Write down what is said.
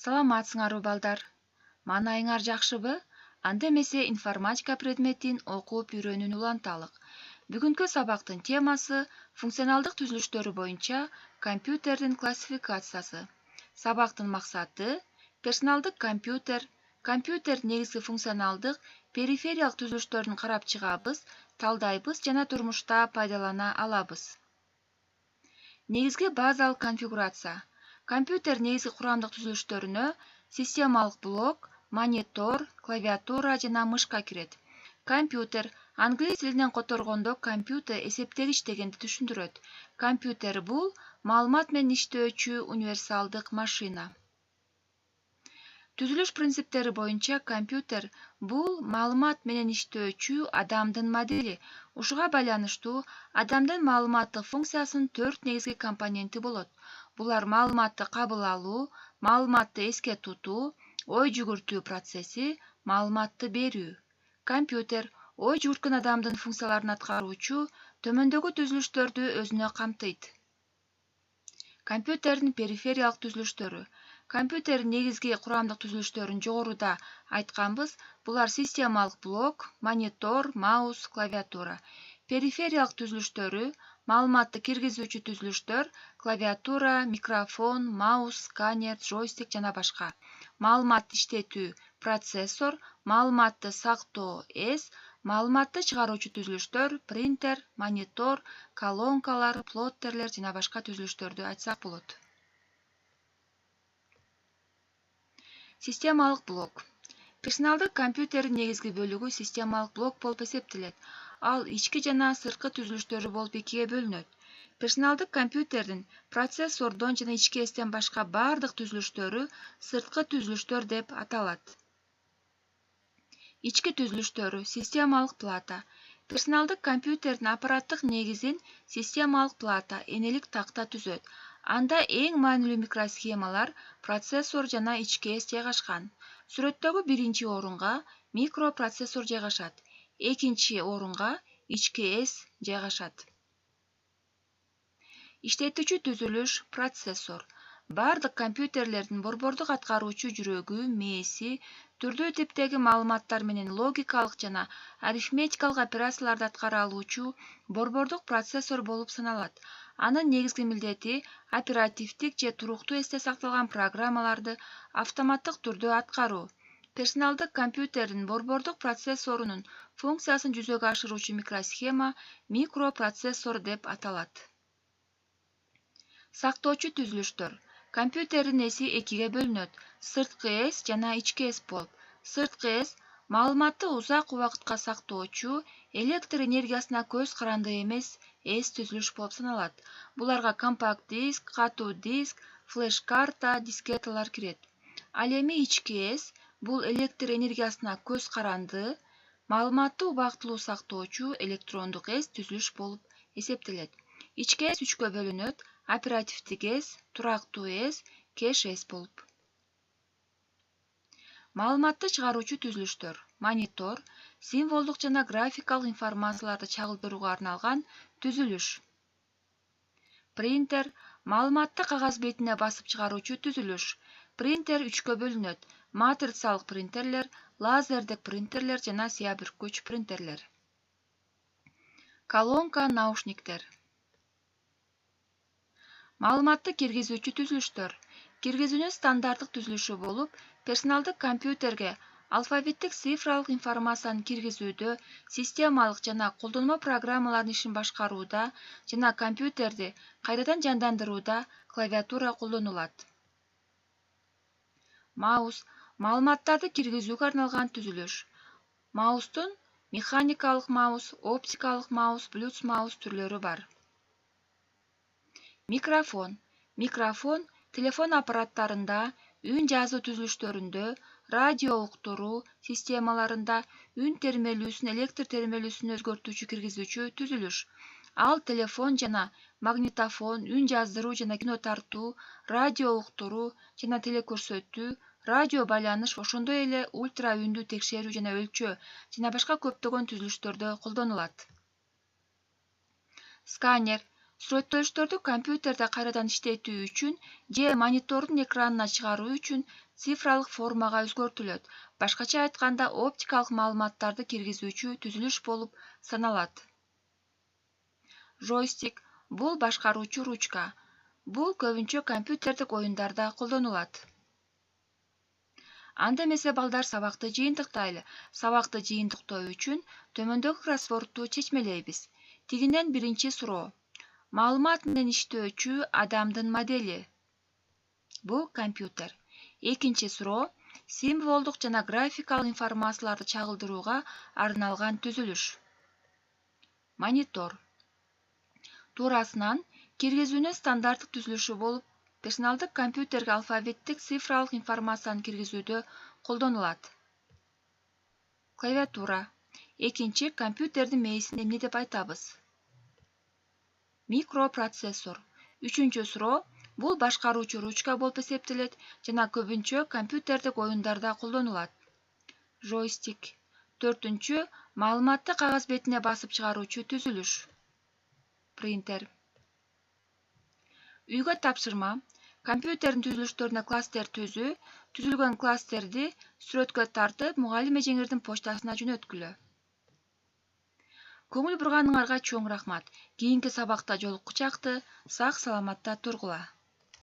Саламатсыңарбы балдар? Маанайыңар жакшыбы? Анда эмесе информатика предметин окуп үйрөнүүнү уланталык. Бүгүнкү сабактын темасы функционалдык түзүлүштөрү боюнча компьютердин классификациясы. Сабактын максаты персоналдык компьютер, компьютердин негизги функционалдык, перифериялык түзүлүштөрүн карап чыгабыз, талдайбыз жана турмушта пайдалана алабыз. Негизги базалык конфигурация. Компьютер негизги курамдык түзүлүштөрүнө системалык блок, монитор, клавиатура жана мышка кирет. Компьютер англис тилинен которгондо компьютер эсептегич дегенди түшүндүрөт. Компьютер бул маалымат менен иштөөчү универсалдык машина. Түзүлүш принциптери боюнча компьютер бул маалымат менен иштөөчү адамдын модели. Ушуга байланыштуу адамдын маалыматтык функциясынын 4 негизги компоненти болот. Булар маалыматты кабыл алуу, маалыматты эске тутуу, ой жүгүртүү процесси, маалыматты берүү. Компьютер ой жүгүрткөн адамдын функцияларын аткаруучу төмөндөгү түзүлүштөрдү өзүнө камтыйт. Компьютердин перифериялык түзүлүштөрү. Компьютердин негизги курамдык түзүлүштөрүн жогоруда айтканбыз. Булар системалык блок, монитор, маус, клавиатура. Перифериялык түзүлүштөрү маалыматты киргизүүчү түзүлүштөр, клавиатура, микрофон, маус, сканер, джойстик жана башка. Маалыматты иштетүү процессор, маалыматты сактоо эс, маалыматты чыгаруучу түзүлүштөр, принтер, монитор, колонкалар, плоттерлер жана башка түзүлүштөрдү айтсак болот. Системалык блок. Персоналдык компьютердин негизги бөлүгү системалык блок болуп эсептелет. Ал ички жана сырткы түзүлүштөрү болуп экиге бөлүнөт. Персоналдык компьютердин процессордон жана ички эстен башка бардык түзүлүштөрү сырткы түзүлүштөр деп аталат. Ички түзүлүштөрү системалык плата. Персоналдык компьютердин аппараттык негизин системалык плата, энелик такта түзөт. Анда эң маанилүү микросхемалар, процессор жана ички эс жайгашкан. Сүрөттөгү биринчи орунга микропроцессор жайгашат, экинчи орунга ички эс жайгашат. Иштетүүчү түзүлүш процессор. Бардык компьютерлердин борбордук аткаруучу жүрөгү, мээси, түрдүү типтеги маалыматтар менен логикалык жана арифметикалык операцияларды аткара алуучу борбордук процессор болуп саналат. Анын негизги милдети оперативдик же туруктуу эсте сакталган программаларды автоматтык түрдө аткаруу. Персоналдык компьютердин борбордук процессорунун функциясын жүзөгө ашыруучу микросхема микропроцессор деп аталат. Сактоочу түзүлүштөр. Компьютердин эси экиге бөлүнөт. Сырткы эс жана ички эс болуп. Сырткы эс маалыматты узак убакытка сактоочу, электр энергиясына көз каранды эмес эс түзүлүш болуп саналат. Буларга компакт диск, катуу диск, флеш карта, дискеталар кирет. Ал эми ички эс бул электр энергиясына көз каранды, маалыматты убактылуу сактоочу электрондук эс түзүлүш болуп эсептелет. Ички эс үчкө бөлүнөт: оперативдик эс, турактуу эс, кеш эс болуп. Маалыматты чыгаруучу түзүлүштөр. Монитор символдук жана графикалык информацияларды чагылдырууга арналган түзүлүш. Принтер маалыматты кагаз бетине басып чыгаруучу түзүлүш. Принтер үчкө бөлүнөт: матрицалык принтерлер, лазердик принтерлер жана сыя бүрткүч принтерлер. Колонка, наушниктер. Маалыматты киргизүүчү түзүлүштөр. Киргизүүнүн стандарттык түзүлүшү болуп, персоналдык компьютерге алфавиттик цифралык информацияны киргизүүдө, системалык жана колдонмо программалардын ишин башкарууда жана компьютерди кайрадан жандандырууда клавиатура колдонулат. Маус маалыматтарды киргизүүгө арналган түзүлүш. Маустун механикалык маус, оптикалык маус, Bluetooth маус түрлөрү бар. Микрофон. Микрофон телефон аппараттарында, үн жазуу түзүлүштөрүндө, радио уктуруу системаларында үн термелүүсүн, электр термелүүсүн өзгөртүүчү киргизүүчү түзүлүш. Ал телефон жана магнитофон, үн жаздыруу жана кино тартуу, радио уктуруу жана телекөрсөтүү, радио байланыш, ошондой эле ультра үндү текшерүү жана өлчөө жана башка көптөгөн түзүлүштөрдө колдонулат. Сканер Сүрөттөштөрдү компьютерде кайрадан иштетүү үчүн же монитордун экранына чыгаруу үчүн цифралык формага өзгөртүлөт. Башкача айтканда, оптикалык маалыматтарды киргизүүчү түзүлүш болуп саналат. Джойстик — бул башкаруучу ручка. Бул көбүнчө компьютердик оюндарда колдонулат. Анда эмесе балдар сабакты жыйынтыктайлы. Сабакты жыйынтыктоо үчүн төмөндөгү кроссвордду чечмелейбиз. Тигинен биринчи суроо. Маалымат менен иштөөчү адамдын модели. Бул компьютер. Экинчи суроо. Символдук жана графикалык информацияларды чагылдырууга арналган түзүлүш. Монитор. Туурасынан киргизүүнүн стандарттык түзүлүшү болуп, персоналдык компьютерге алфавиттик цифралык информацияны киргизүүдө колдонулат. Клавиатура. Экинчи компьютердин мээсин эмне деп айтабыз? Микропроцессор. Үчүнчү суроо. Бул башкаруучу ручка болуп эсептелет жана көбүнчө компьютердик оюндарда колдонулат. Джойстик. Төртүнчү. Маалыматты кагаз бетине басып чыгаруучу түзүлүш. Принтер. Үйгө тапшырма. Компьютердин түзүлүштөрүнө класстер түзүү, түзүлгөн класстерди сүрөткө тартып, мугалим эжеңердин почтасына жөнөткүлө. Көңүл бурганыңарга чоң рахмат. Кийинки сабакта жолуккучакты сак саламатта тургула.